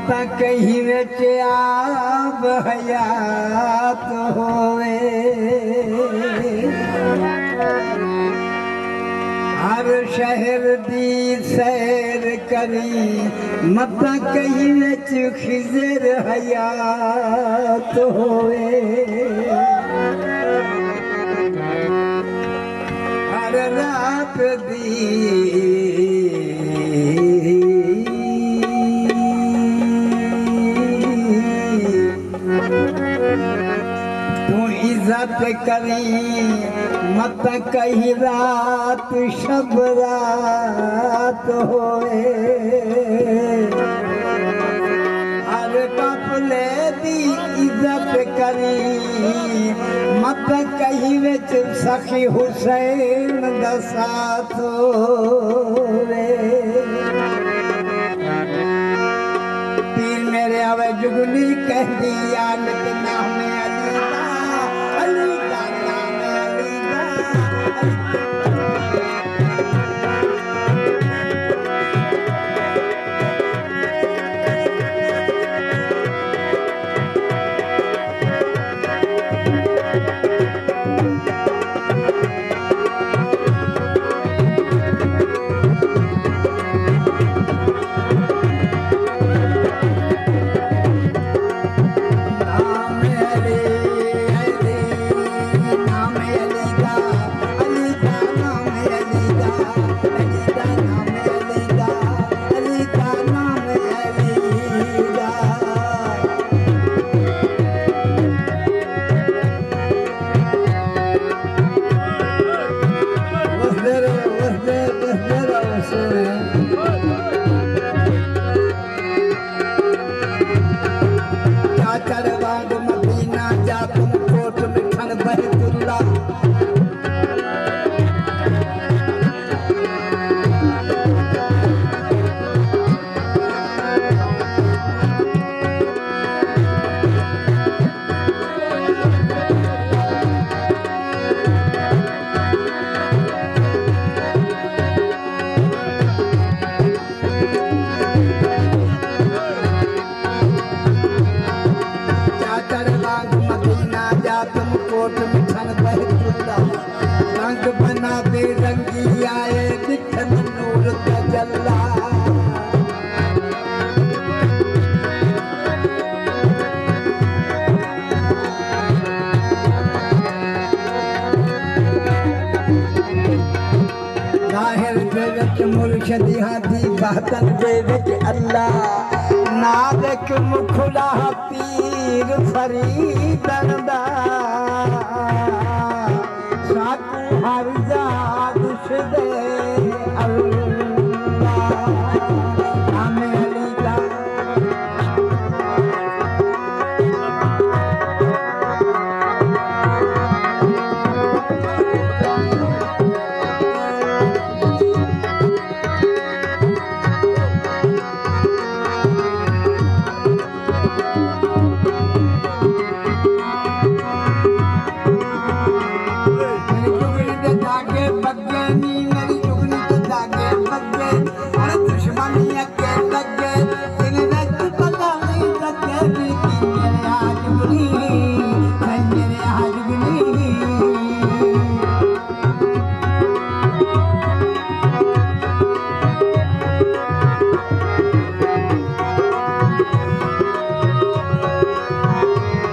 मता कहीं विच आब हयात होवे हर शहर दी सैर करी मता कहीं विच खिजर हयात होवे हर रात दी तू इज्जत करी मत कही रात शब रात होए हर कपले दी इज्जत करी मत कही विच सखी हुसैन दा साथ होवे पीर मेरे आवे जुगनी कह दिया लेकिन नाम अली का नाम अली का मुर्शदी हाथी बहतन दे विच अल्लाह नानक मुखड़ा पीर फरीदन दा साकू हर